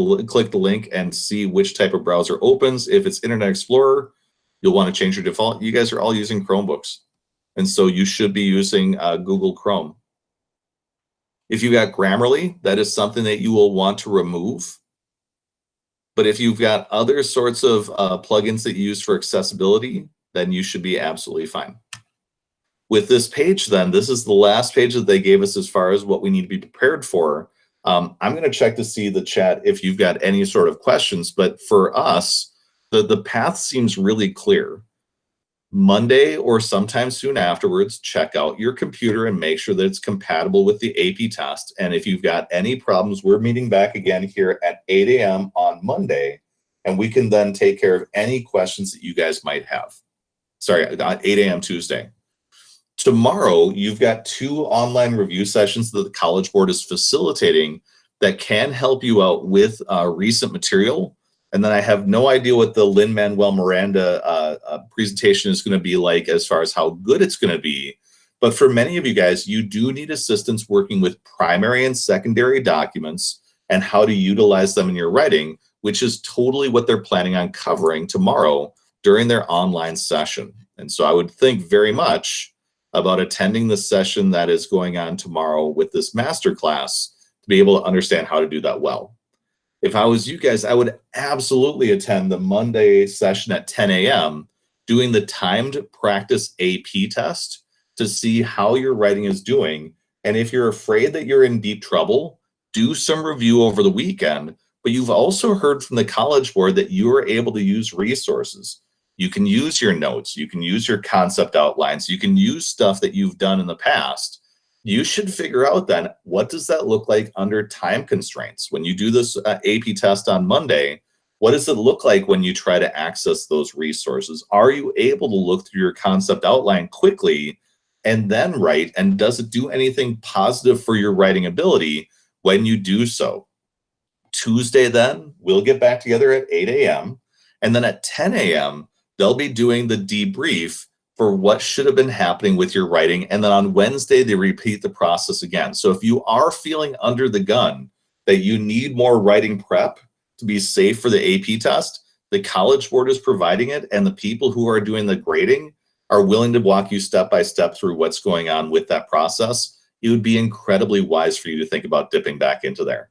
the link and see which type of browser opens. If it's Internet Explorer, you'll want to change your default. You guys are all using Chromebooks. And so you should be using Google Chrome. If you got Grammarly, that is something that you will want to remove. But if you've got other sorts of plugins that you use for accessibility, then you should be absolutely fine. With this page, then, this is the last page that they gave us as far as what we need to be prepared for. I'm going to check to see the chat if you've got any sort of questions. But for us, the path seems really clear. Monday or sometime soon afterwards, check out your computer and make sure that it's compatible with the AP test. And if you've got any problems, we're meeting back again here at 8 a.m. on Monday, and we can then take care of any questions that you guys might have. Sorry, 8 a.m. Tuesday. Tomorrow, you've got 2 online review sessions that the College Board is facilitating that can help you out with recent material. And then I have no idea what the Lin-Manuel Miranda presentation is going to be like as far as how good it's going to be. But for many of you guys, you do need assistance working with primary and secondary documents and how to utilize them in your writing, which is totally what they're planning on covering tomorrow during their online session. And so I would think very much about attending the session that is going on tomorrow with this masterclass to be able to understand how to do that well. If I was you guys, I would absolutely attend the Monday session at 10 a.m. doing the timed practice AP test to see how your writing is doing. And if you're afraid that you're in deep trouble, do some review over the weekend. But you've also heard from the College Board that you are able to use resources. You can use your notes. You can use your concept outlines. You can use stuff that you've done in the past. You should figure out then, what does that look like under time constraints? When you do this AP test on Monday, what does it look like when you try to access those resources? Are you able to look through your concept outline quickly and then write? And does it do anything positive for your writing ability when you do so? Tuesday, then, we'll get back together at 8 a.m. And then at 10 a.m., they'll be doing the debrief for what should have been happening with your writing. And then on Wednesday, they repeat the process again. So if you are feeling under the gun that you need more writing prep to be safe for the AP test, the College Board is providing it, and the people who are doing the grading are willing to walk you step by step through what's going on with that process. It would be incredibly wise for you to think about dipping back into there.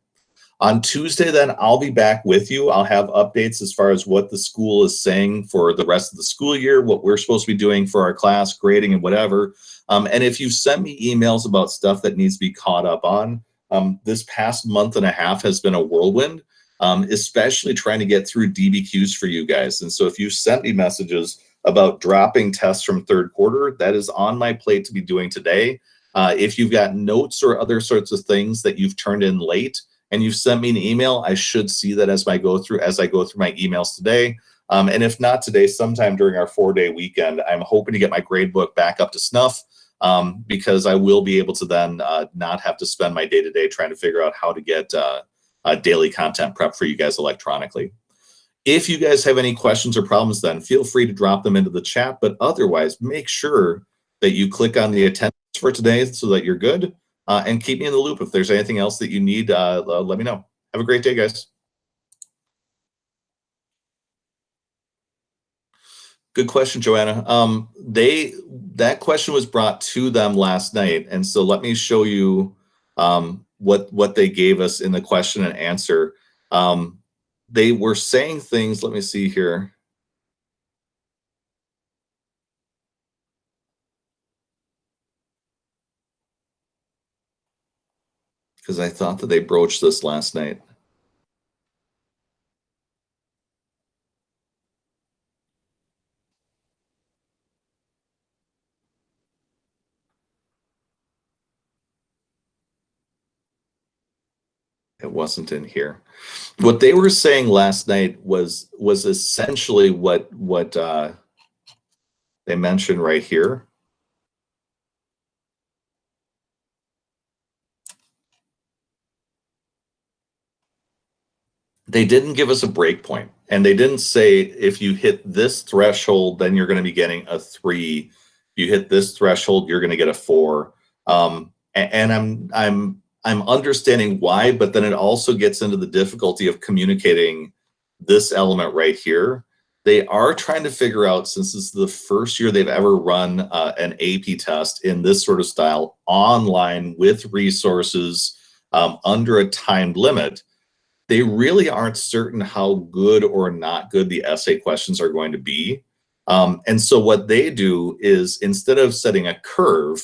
On Tuesday, then I'll be back with you. I'll have updates as far as what the school is saying for the rest of the school year, what we're supposed to be doing for our class, grading and whatever. And if you send me emails about stuff that needs to be caught up on, this past month and a half has been a whirlwind, especially trying to get through DBQs for you guys. And so if you sent me messages about dropping tests from third quarter, that is on my plate to be doing today. If you've got notes or other sorts of things that you've turned in late and you've sent me an email, I should see that as I go through my emails today. And if not today, sometime during our 4-day weekend, I'm hoping to get my grade book back up to snuff, because I will be able to then not have to spend my day-to-day trying to figure out how to get daily content prep for you guys electronically. If you guys have any questions or problems, then feel free to drop them into the chat. But otherwise, make sure that you click on the attendance for today so that you're good, and keep me in the loop. If there's anything else that you need, let me know. Have a great day, guys. Good question, Joanna. That question was brought to them last night, and so let me show you what they gave us in the question and answer. They were saying things. Let me see here. Because I thought that they broached this last night. It wasn't in here. What they were saying last night was essentially what they mentioned right here. They didn't give us a break point, and they didn't say if you hit this threshold, then you're going to be getting a 3. If you hit this threshold, you're going to get a 4. And I'm understanding why, but then it also gets into the difficulty of communicating this element right here. They are trying to figure out, since this is the first year they've ever run an AP test in this sort of style online with resources, under a timed limit, they really aren't certain how good or not good the essay questions are going to be. And so what they do is, instead of setting a curve,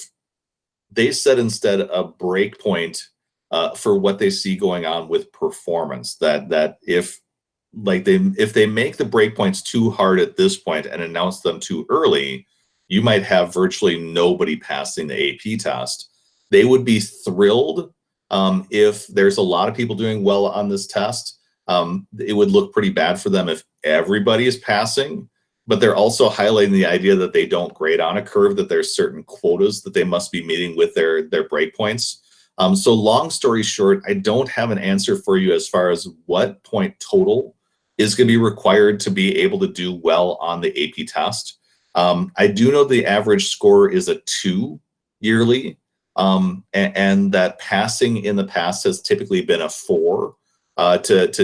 they set instead a breakpoint for what they see going on with performance. That if they make the breakpoints too hard at this point and announce them too early, you might have virtually nobody passing the AP test. They would be thrilled if there's a lot of people doing well on this test. It would look pretty bad for them if everybody is passing, but they're also highlighting the idea that they don't grade on a curve, that there's certain quotas that they must be meeting with their breakpoints. So long story short, I don't have an answer for you as far as what point total is going to be required to be able to do well on the AP test. I do know the average score is a 2 yearly, and that passing in the past has typically been a 4 to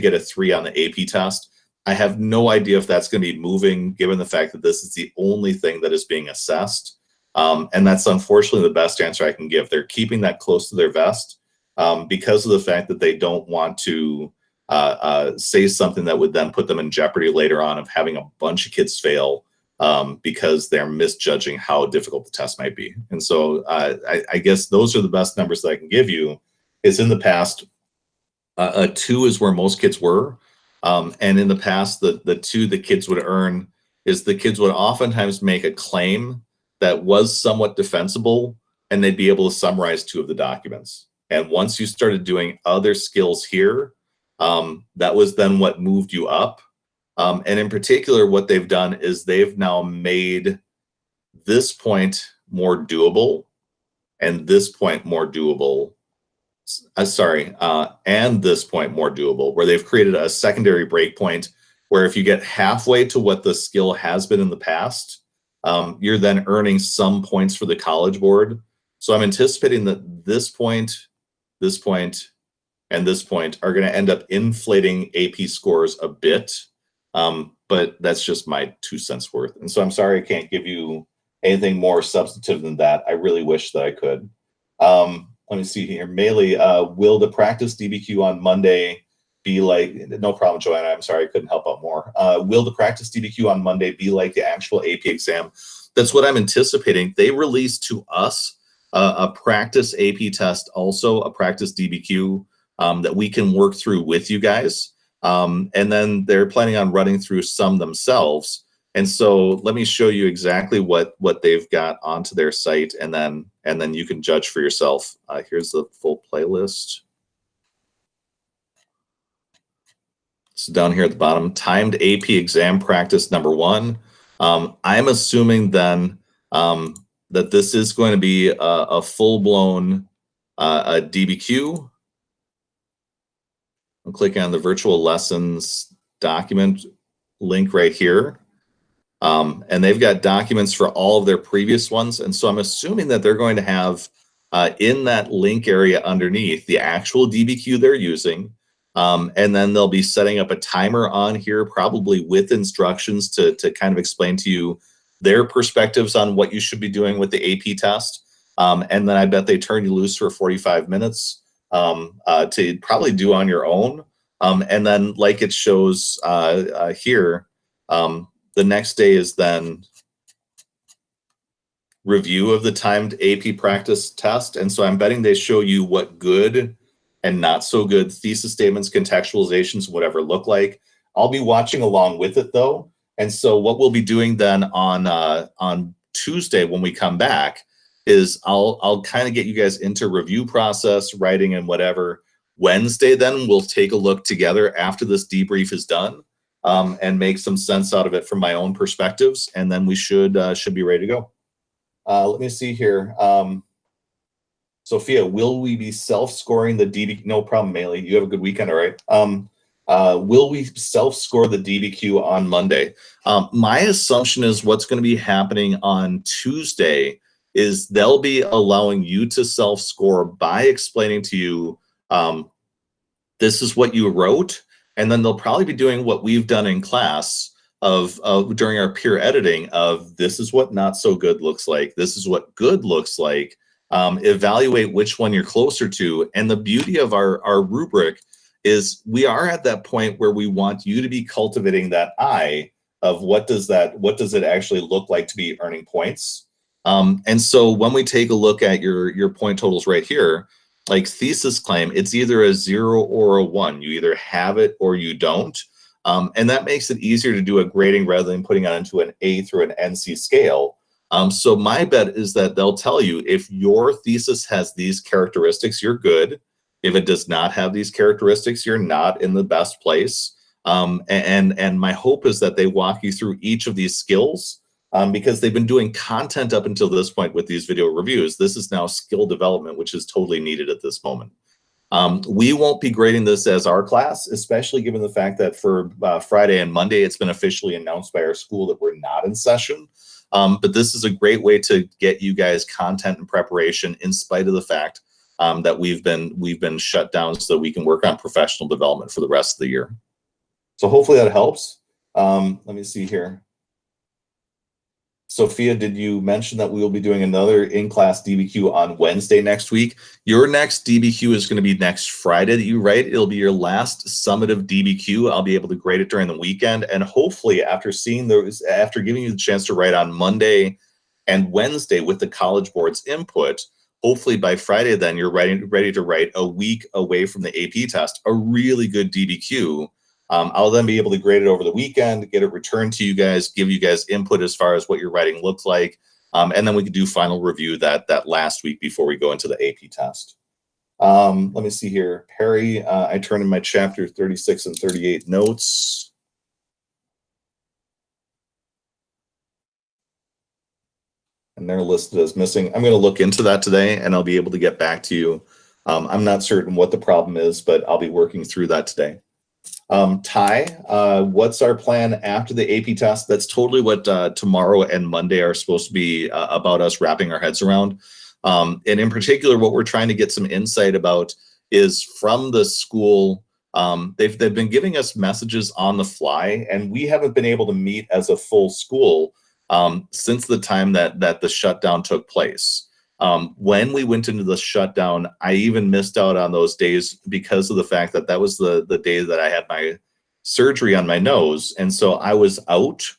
get a 3 on the AP test. I have no idea if that's going to be moving, given the fact that this is the only thing that is being assessed. And that's unfortunately the best answer I can give. They're keeping that close to their vest because of the fact that they don't want to say something that would then put them in jeopardy later on of having a bunch of kids fail because they're misjudging how difficult the test might be. And so I guess those are the best numbers that I can give you. Is in the past, a 2 is where most kids were. And in the past, the 2 the kids would earn is the kids would oftentimes make a claim that was somewhat defensible, and they'd be able to summarize 2 of the documents. And once you started doing other skills here, that was then what moved you up. And in particular, what they've done is they've now made this point more doable and this point more doable. And this point more doable, where they've created a secondary breakpoint where if you get halfway to what the skill has been in the past, you're then earning some points for the College Board. So I'm anticipating that this point, and this point are going to end up inflating AP scores a bit. But that's just my 2 cents worth. And so I'm sorry I can't give you anything more substantive than that. I really wish that I could. let me see here. Melee, will the practice DBQ on Monday be like, no problem, Joanna, I'm sorry, I couldn't help out more. Will the practice DBQ on Monday be like the actual AP exam? That's what I'm anticipating. They released to us a practice AP test, also a practice DBQ that we can work through with you guys. And then they're planning on running through some themselves. And so let me show you exactly what they've got onto their site, and then you can judge for yourself. Here's the full playlist. So down here at the bottom, timed AP exam practice number 1. I'm assuming then that this is going to be a full-blown DBQ. I'm clicking on the virtual lessons document link right here. And they've got documents for all of their previous ones. And so I'm assuming that they're going to have in that link area underneath the actual DBQ they're using. And then they'll be setting up a timer on here, probably with instructions to kind of explain to you their perspectives on what you should be doing with the AP test. And then I bet they turn you loose for 45 minutes to probably do on your own. And then like it shows here, the next day is then review of the timed AP practice test. And so I'm betting they show you what good and not so good thesis statements, contextualizations, whatever look like. I'll be watching along with it though. And so what we'll be doing then on Tuesday when we come back is I'll kind of get you guys into review process, writing and whatever. Wednesday then we'll take a look together after this debrief is done. And make some sense out of it from my own perspectives, and then we should be ready to go. Let me see here. Sophia, will we be self-scoring the DBQ? No problem, Melee. You have a good weekend, all right? Will we self-score the DBQ on Monday? My assumption is what's going to be happening on Tuesday is they'll be allowing you to self-score by explaining to you this is what you wrote. And then they'll probably be doing what we've done in class of during our peer editing of this is what not so good looks like. This is what good looks like. Evaluate which one you're closer to. And the beauty of our rubric is we are at that point where we want you to be cultivating that eye of what does it actually look like to be earning points. And so when we take a look at your point totals right here, like thesis claim, it's either a 0 or a 1. You either have it or you don't. And that makes it easier to do a grading rather than putting it into an A through an NC scale. So my bet is that they'll tell you if your thesis has these characteristics, you're good. If it does not have these characteristics, you're not in the best place. And my hope is that they walk you through each of these skills because they've been doing content up until this point with these video reviews. This is now skill development, which is totally needed at this moment. We won't be grading this as our class, especially given the fact that for Friday and Monday, it's been officially announced by our school that we're not in session. But this is a great way to get you guys content and preparation in spite of the fact that we've been shut down so that we can work on professional development for the rest of the year. So hopefully that helps. Let me see here. Sophia, did you mention that we will be doing another in-class DBQ on Wednesday next week? Your next DBQ is going to be next Friday that you write. It'll be your last summative DBQ. I'll be able to grade it during the weekend. And hopefully after seeing those, after giving you the chance to write on Monday and Wednesday with the College Board's input, hopefully by Friday then you're ready to write a week away from the AP test, a really good DBQ. I'll then be able to grade it over the weekend, get it returned to you guys, give you guys input as far as what your writing looks like. And then we can do final review that last week before we go into the AP test. Let me see here. Perry, I turned in my chapter 36 and 38 notes. And they're listed as missing. I'm going to look into that today and I'll be able to get back to you. I'm not certain what the problem is, but I'll be working through that today. Ty, what's our plan after the AP test? That's totally what tomorrow and Monday are supposed to be about us wrapping our heads around. And in particular, what we're trying to get some insight about is from the school. They've been giving us messages on the fly, and we haven't been able to meet as a full school since the time that the shutdown took place. When we went into the shutdown, I even missed out on those days because of the fact that that was the day that I had my surgery on my nose. And so I was out.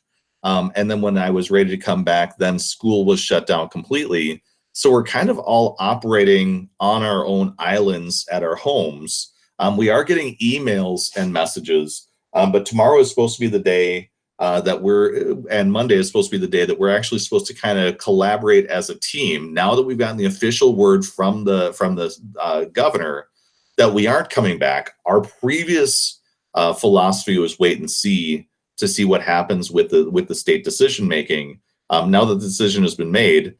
And then when I was ready to come back, then school was shut down completely. So we're kind of all operating on our own islands at our homes. We are getting emails and messages, but tomorrow is supposed to be the day and Monday is supposed to be the day that we're actually supposed to kind of collaborate as a team. Now that we've gotten the official word from the governor that we aren't coming back, our previous philosophy was wait and see to see what happens with the state decision making. Now that the decision has been made,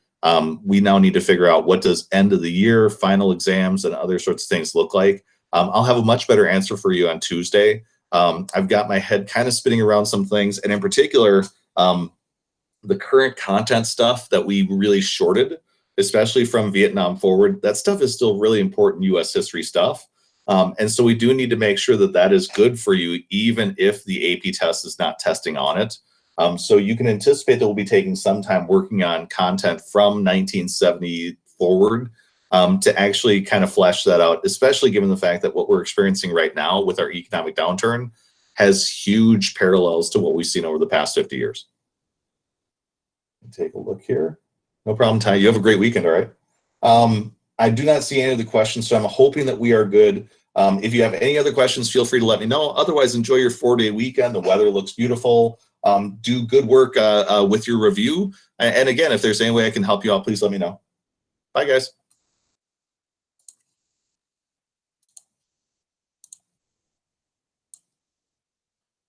we now need to figure out what does end of the year, final exams, and other sorts of things look like. I'll have a much better answer for you on Tuesday. I've got my head kind of spinning around some things, and in particular, the current content stuff that we really shorted, especially from Vietnam forward, that stuff is still really important U.S. history stuff. And so we do need to make sure that that is good for you, even if the AP test is not testing on it. So you can anticipate that we'll be taking some time working on content from 1970 forward to actually kind of flesh that out, especially given the fact that what we're experiencing right now with our economic downturn has huge parallels to what we've seen over the past 50 years. Take a look here. No problem, Ty. You have a great weekend, all right? I do not see any of the questions, so I'm hoping that we are good. If you have any other questions, feel free to let me know. Otherwise, enjoy your 4-day weekend. The weather looks beautiful. Do good work with your review. And again, if there's any way I can help you out, please let me know. Bye, guys.